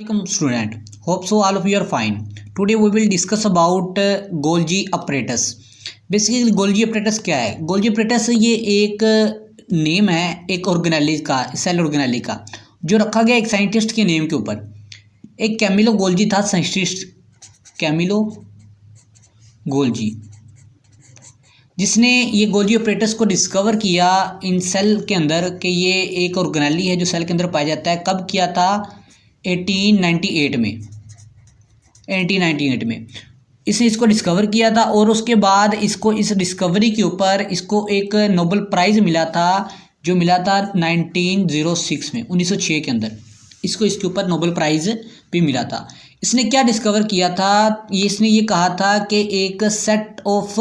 Welcome student. Hope so all of you are fine. Today we will discuss about Golgi apparatus. Basically Golgi apparatus क्या है? Golgi apparatus ये एक name है एक organelle का, cell organelle का, जो रखा गया एक साइंटिस्ट के नेम के ऊपर। एक कैमिलो गोल्जी था साइंटिस्ट, कैमिलो गोल्जी, जिसने ये गोल्जी apparatus को डिस्कवर किया इन सेल के अंदर कि ये एक ऑर्गेनेली है जो सेल के अंदर पाया जाता है। कब किया था? 1898 में, 1898 में इसने इसको डिस्कवर किया था। और उसके बाद इसको इस डिस्कवरी के ऊपर इसको एक नोबेल प्राइज़ मिला था, जो मिला था 1906 में, 1906 के अंदर इसको इसके ऊपर नोबेल प्राइज़ भी मिला था। इसने क्या डिस्कवर किया था? इसने ये कहा था कि एक सेट ऑफ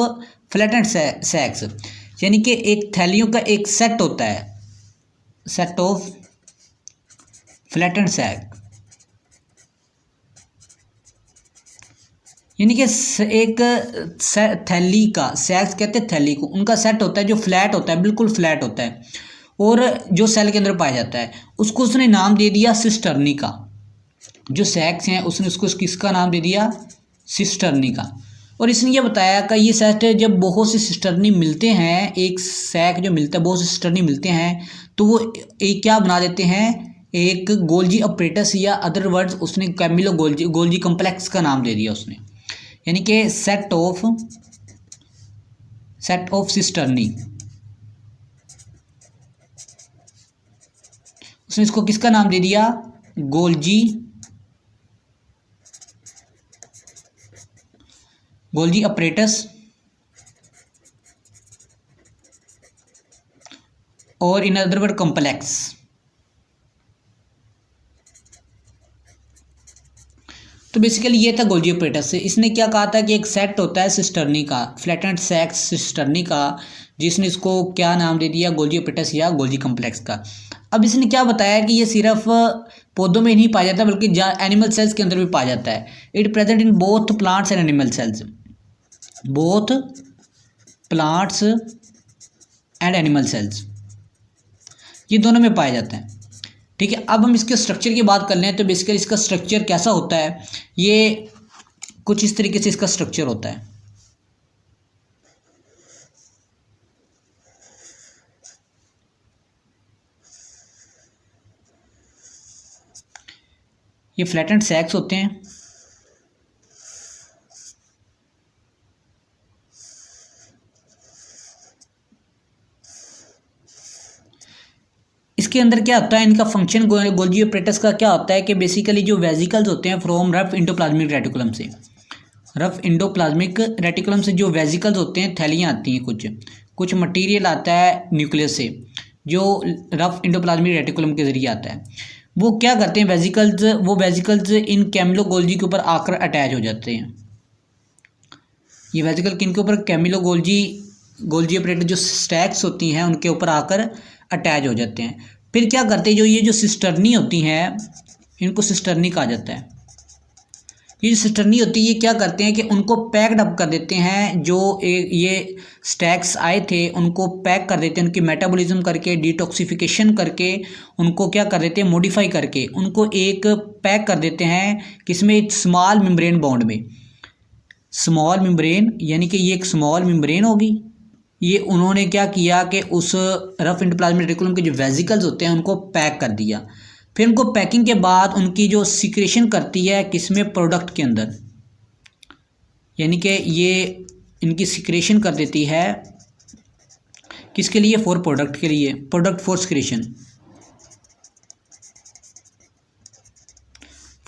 फ्लैटेंड सैक्स, यानी कि एक थैलियों का एक सेट होता है, सेट ऑफ फ्लैटेंड सैक, यानी कि एक थैली का, सैक्स कहते हैं थैली को, उनका सेट होता है जो फ्लैट होता है, बिल्कुल फ्लैट होता है, और जो सेल के अंदर पाया जाता है। उसको उसने नाम दे दिया सिस्टर्नी का। जो सैक्स हैं उसने उसको किसका नाम दे दिया? सिस्टर्नी का। और इसने ये बताया कि ये सेट जब बहुत से सिस्टर्नी मिलते हैं, एक सैक जो मिलता है, बहुत से सिस्टर्नी मिलते हैं, तो वो एक क्या बना देते हैं? एक गोल्जी apparatus, या अदर वर्ड्स उसने कैमिलो गोल्जी कम्प्लेक्स का नाम दे दिया उसने, यानी कि सेट ऑफ सिस्टर्नी। उसने इसको किसका नाम दे दिया? गोल्जी apparatus, और इन अदर वर्ड कम्प्लेक्स। तो बेसिकली ये था गोल्जी apparatus से। इसने क्या कहा था कि एक सेट होता है सिस्टर्नी का, फ्लैटेंड सैक्स सिस्टर्नी का, जिसने इसको क्या नाम दे दिया? गोल्जी apparatus या गोल्जी कम्प्लेक्स का। अब इसने क्या बताया कि ये सिर्फ पौधों में नहीं पाया जाता बल्कि एनिमल सेल्स के अंदर भी पाया जाता है। It present in both plants and animal cells, both plants and animal cells, ये दोनों में पाया जाता है। ठीक है, अब हम इसके स्ट्रक्चर की बात कर लें तो बेसिकली इसका स्ट्रक्चर कैसा होता है? ये कुछ इस तरीके से इसका स्ट्रक्चर होता है। ये फ्लैटेंड सैक्स होते हैं, इसके अंदर क्या होता है? इनका फंक्शन गोल्जी apparatus का क्या होता है कि बेसिकली जो वेजिकल्स होते हैं फ्रॉम रफ इंडोप्लाज्मिक रेटिकुलम से, रफ इंडोप्लाज्मिक रेटिकुलम से जो वेजिकल्स होते हैं, थैलियाँ आती हैं, कुछ मटेरियल आता है न्यूक्लियस से, जो रफ इंडोप्लाज्मिक रेटिकुलम के जरिए आता है। वो क्या करते हैं वेजिकल्स? वो वेजिकल्स इन कैमिलो गोल्जी के ऊपर आकर अटैच हो जाते हैं। ये वेजिकल किन के ऊपर? कैमिलो गोल्जी apparatus जो स्टैक्स होती हैं उनके ऊपर आकर अटैच हो जाते हैं। फिर क्या करते हैं? जो सिस्टर्नी होती हैं, इनको सिस्टर्नी कहा जाता है। ये जो सिस्टर्नी होती है, ये क्या करते हैं कि उनको पैक्ड अप कर देते हैं। जो ये स्टैक्स आए थे उनको पैक कर देते हैं, उनकी मेटाबॉलिज्म करके, डिटॉक्सिफिकेशन करके, उनको क्या कर देते हैं? मॉडिफाई करके उनको एक पैक कर देते हैं, किसमें? स्मॉल मेम्ब्रेन बॉन्ड में। स्मॉल मेम्ब्रेन, यानी कि ये एक स्मॉल मेम्ब्रेन होगी। ये उन्होंने क्या किया कि उस रफ इंडोप्लाज्मिक रेटिकुलम के जो वेजिकल्स होते हैं उनको पैक कर दिया। फिर उनको पैकिंग के बाद उनकी जो सिक्रेशन करती है किसमें? प्रोडक्ट के अंदर, यानी कि ये इनकी सिक्रेशन कर देती है किसके लिए? फॉर प्रोडक्ट के लिए, product for secretion,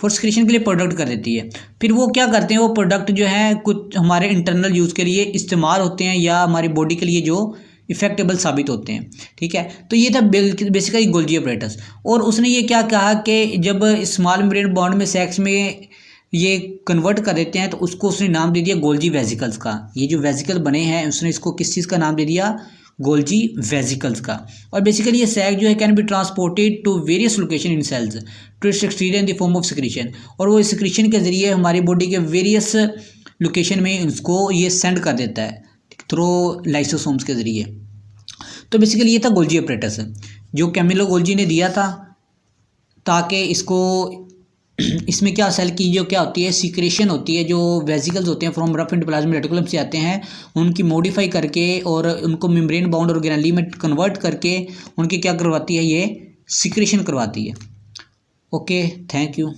for secretion के लिए प्रोडक्ट कर देती है। फिर वो क्या करते हैं? वो प्रोडक्ट जो है कुछ हमारे इंटरनल यूज़ के लिए इस्तेमाल होते हैं या हमारी बॉडी के लिए जो इफेक्टेबल साबित होते हैं। ठीक है, तो ये था बेसिकली गोल्जी apparatus। और उसने ये क्या कहा कि जब स्मॉल मेम्ब्रेन बॉन्ड में सैक्स में ये कन्वर्ट कर देते हैं तो उसको उसने नाम दे दिया गोल्जी वेजिकल्स का। ये जो वेजिकल बने हैं उसने इसको किस चीज़ का नाम दे दिया? गोल्जी वेजिकल्स का। और बेसिकली ये सैक जो है can be transported to various location in cells to its exterior in the form of secretion, और वो सिक्रीशन के ज़रिए हमारी बॉडी के वेरियस लोकेशन में उसको ये सेंड कर देता है थ्रू लाइसोसोम्स के ज़रिए। तो बेसिकली ये था गोल्जी apparatus जो कैमिलो गोल्जी ने दिया था ताकि इसको इसमें क्या सेल की जो क्या होती है सीक्रेशन होती है, जो वेसिकल्स होते हैं फ्रॉम रफ एंडोप्लाज्मिक रेटिकुलम से आते हैं, उनकी मॉडिफाई करके और उनको मेम्ब्रेन बाउंड ऑर्गेनेली में कन्वर्ट करके उनकी क्या करवाती है, ये सीक्रेशन करवाती है। Okay, thank you.